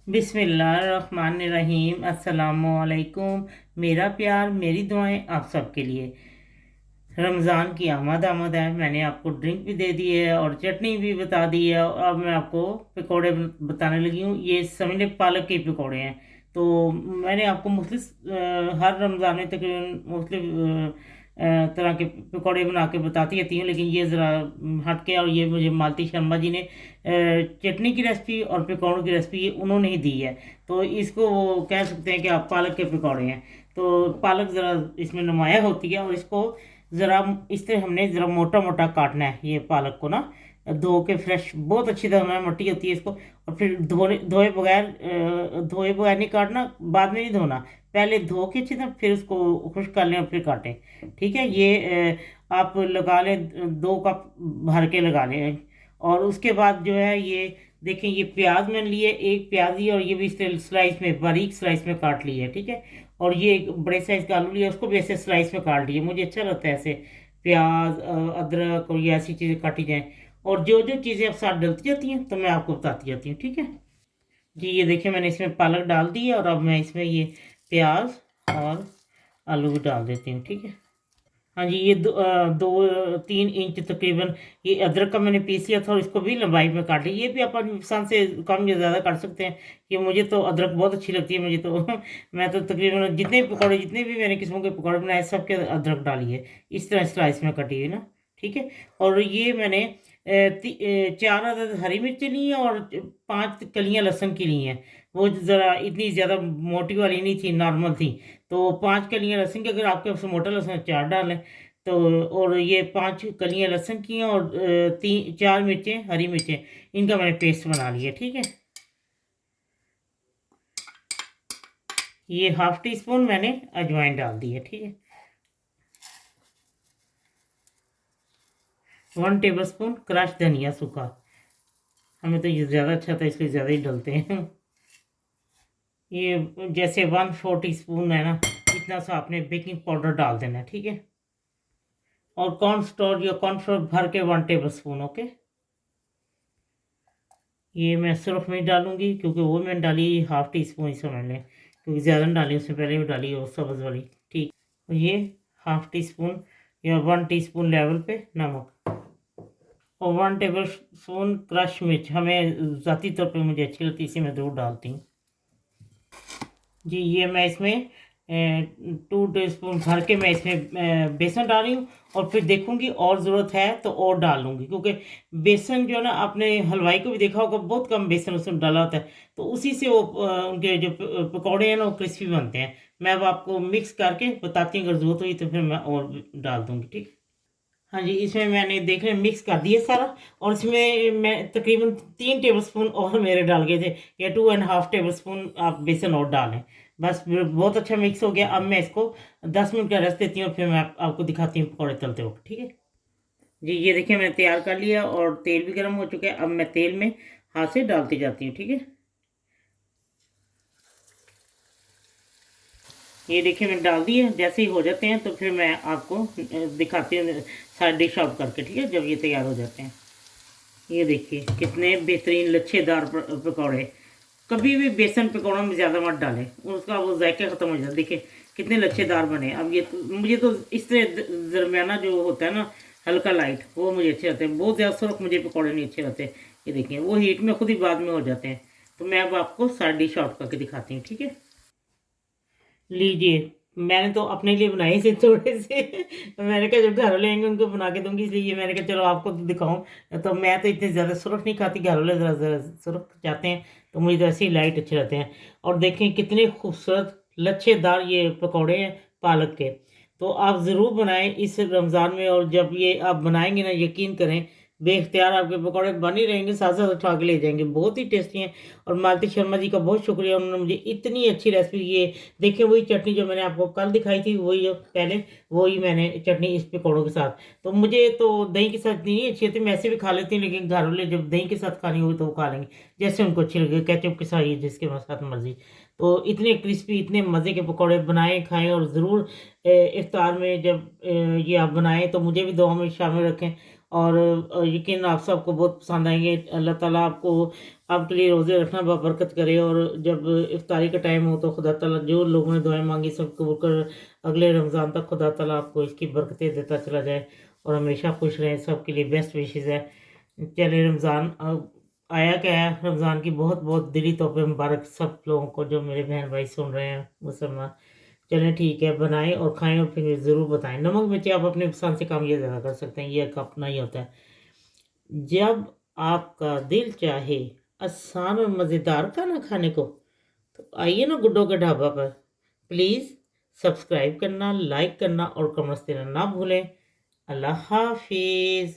बिस्मिल्लाहिर्रहमानिर्रहीम। अस्सलामुअलैकुम। मेरा प्यार मेरी दुआएं आप सबके लिए। रमज़ान की आमद आमद है। मैंने आपको ड्रिंक भी दे दी है और चटनी भी बता दी है और अब मैं आपको पकोड़े बताने लगी हूँ। ये समझ लें पालक के पकोड़े हैं। तो मैंने आपको मुख्तलिफ हर रमज़ान में तकरीबन मुख्तलिफ तरह के पकोड़े बना के बताती रहती हूँ, लेकिन ये ज़रा हट के और ये मुझे मालती शर्मा जी ने चटनी की रेसिपी और पकौड़ों की रेसिपी ये उन्होंने ही दी है। तो इसको वो कह सकते हैं कि आप पालक के पकौड़े हैं। तो पालक ज़रा इसमें नुमाया होती है और इसको ज़रा इस तरह हमने ज़रा मोटा मोटा काटना है। ये पालक को ना धो के फ्रेश बहुत अच्छी तरह मट्टी होती है इसको। और फिर धोए बगैर नहीं काटना, बाद में नहीं धोना। पहले धो के अच्छी तरह फिर उसको खुश्क कर लें और फिर काटें। ठीक है। ये आप लगा लें, 2 कप भर के लगा लें। और उसके बाद जो है ये देखें, ये प्याज मैंने लिए, एक प्याज लिया और ये भी इस तरह स्लाइस में बारीक स्लाइस में काट लिया है। ठीक है। और ये एक बड़े साइज का आलू लिया, उसको भी ऐसे स्लाइस में काट लिया। मुझे अच्छा लगता है ऐसे प्याज, अदरक और ये ऐसी चीज़ें काटी जाएं। और जो जो चीज़ें अब साथ डलती जाती हैं तो मैं आपको बताती जाती हूँ। ठीक है जी। ये देखिए मैंने इसमें पालक डाल दी है और अब मैं इसमें ये प्याज और आलू भी डाल देती हूँ। ठीक है। हाँ जी, ये 2-3 इंच तकरीबन ये अदरक का मैंने पीस लिया था और इसको भी लंबाई में काट लिया। ये भी आप अपनी पसंद से कम या ज़्यादा काट सकते हैं। कि मुझे तो अदरक बहुत अच्छी लगती है मुझे तो मैं तो तकरीबन जितने भी मैंने किस्मों के पकौड़े बनाए सबके अदरक डाली है। इस तरह स्लाइस में कटी हुई ना। ठीक है। और ये मैंने 4 अदद हरी मिर्ची ली हैं और 5 कलियां लहसुन की ली हैं। वो ज़रा इतनी ज़्यादा मोटी वाली नहीं थी, नॉर्मल थी। तो 5 कलियां लहसुन की, अगर आपके पास मोटा लहसुन है, 4 डालें। तो और ये 5 कलियां लहसुन की हैं और 4 मिर्चें, हरी मिर्चें, इनका मैंने पेस्ट बना लिया। ठीक है। ये हाफ टी स्पून मैंने अजवाइन डाल दी है। ठीक है। 1 टेबल स्पून क्रश धनिया सूखा। हमें तो ये ज़्यादा अच्छा था इसलिए ज़्यादा ही डालते हैं। ये जैसे 1/4 टीस्पून है ना, इतना सा आपने बेकिंग पाउडर डाल देना है। ठीक है। और कॉर्नफ्लोर भर के 1 टेबल स्पून। ओके। ये मैं सिर्फ में डालूंगी क्योंकि वो मैंने डाली हाफ टी स्पून इसमें मैंने, क्योंकि ज़्यादा नहीं डाली, उससे पहले भी डाली और सब्ज़ वाली। ठीक। और ये हाफ टी स्पून या 1 टीस्पून लेवल पे नमक और 1 टेबल स्पून क्रश मिर्च। हमें ज़ाती तौर पे मुझे अच्छी लगती है, इसी में ज़रूर डालती हूँ जी। ये मैं इसमें 2 टीस्पून भर के मैं इसमें बेसन डाल रही हूँ। और फिर देखूंगी और ज़रूरत है तो और डाल लूँगी, क्योंकि बेसन जो है ना, आपने हलवाई को भी देखा होगा बहुत कम बेसन उसमें डाला होता है। तो उसी से वो उनके जो पकौड़े हैं ना वो क्रिस्पी बनते हैं। मैं अब आपको मिक्स करके बताती हूँ, अगर ज़रूरत हुई तो फिर मैं और भी डाल दूँगी। ठीक। हाँ जी, इसमें मैंने देख रहे मिक्स कर दिया सारा। और इसमें मैं तकरीबन 3 टेबल स्पून और मेरे डाल गए थे, या 2.5 टेबल स्पून आप बेसन और डालें। बस फिर बहुत अच्छा मिक्स हो गया। अब मैं इसको 10 मिनट का रेस्ट देती हूँ, फिर मैं आपको दिखाती हूँ पकौड़े तलते वक्त। ठीक है जी। ये देखिए मैंने तैयार कर लिया और तेल भी गर्म हो चुका है। अब मैं तेल में हाथ से डालती जाती हूँ। ठीक है। ये देखिए मैंने डाल दिए। जैसे ही हो जाते हैं तो फिर मैं आपको दिखाती हूँ सारा डिश आउट करके। ठीक है। जब ये तैयार हो जाते हैं, ये देखिए कितने बेहतरीन लच्छेदार पकौड़े। कभी भी बेसन पकौड़ों में ज़्यादा मत डालें, उसका वो जायका ख़त्म हो जाता है। देखिए कितने लच्छेदार बने। अब ये मुझे तो इस तरह दरमियाना जो होता है ना, हल्का लाइट, वो मुझे अच्छे लगते हैं। बहुत ज़्यादा सुरख मुझे पकौड़े नहीं अच्छे लगते। ये देखिए वो हीट में खुद ही बाद में हो जाते हैं। तो मैं अब आपको सारा डिश आउट करके दिखाती हूँ। ठीक है। लीजिए, मैंने तो अपने लिए बनाए थे थोड़े से मैंने कहा जब घर वाले आएंगे उनको बना के दूंगी, इसलिए मैंने कहा चलो आपको तो दिखाऊं। तो मैं तो इतने ज़्यादा सुरख नहीं खाती, घर वाले ज़रा ज़रा सुरख चाहते हैं, तो मुझे तो ऐसे ही लाइट अच्छे रहते हैं। और देखें कितने खूबसूरत लच्छेदार ये पकौड़े हैं पालक के। तो आप ज़रूर बनाएं इस रमज़ान में। और जब ये आप बनाएंगे ना, यकीन करें बेख्तियार आपके पकौड़े बन ही रहेंगे, साथ साथ उठा के ले जाएंगे, बहुत ही टेस्टी हैं। और मालती शर्मा जी का बहुत शुक्रिया, उन्होंने मुझे इतनी अच्छी रेसिपी ये देखिए। वही चटनी जो मैंने आपको कल दिखाई थी, वही पहले वही मैंने चटनी इस पकौड़ों के साथ। तो मुझे तो दही के साथ नहीं अच्छी होती, मैं ऐसे भी खा लेती हूँ, लेकिन घर वाले जब दही के साथ खानी होगी तो वो खा लेंगे जैसे उनको अच्छी लगे, केचप के साथ, ये जिसके साथ मर्जी। तो इतने क्रिस्पी इतने मज़े के पकौड़े बनाएं खाएं। और ज़रूर इफ्तार में जब ये आप बनाएं तो मुझे भी दुआ में शामिल रखें। और यकीन आप सबको बहुत पसंद आएंगे। अल्लाह ताला आपको आपके लिए रोज़े रखना बरकत करे, और जब इफ्तारी का टाइम हो तो खुदा ताला जो लोगों ने दुआएं मांगी सब कबूल कर, अगले रमज़ान तक खुदा ताला आपको इसकी बरकतें देता चला जाए और हमेशा खुश रहें। सबके लिए बेस्ट विशेज़ है। चले रमज़ान अब आया क्या है, रमज़ान की बहुत बहुत दिली तौफे मुबारक सब लोगों को जो मेरे बहन भाई सुन रहे हैं मुसलमान। चलें ठीक है, बनाएं और खाएं और फिर ज़रूर बताएं। नमक मिर्ची आप अपनी पसंद से कम या ज़्यादा कर सकते हैं, ये एक अपना ही होता है। जब आपका दिल चाहे आसान और मज़ेदार खाना खाने को, तो आइए ना गुड्डो के ढाबा पर। प्लीज़ सब्सक्राइब करना, लाइक करना और कमेंट्स देना ना भूलें। अल्लाह हाफिज़।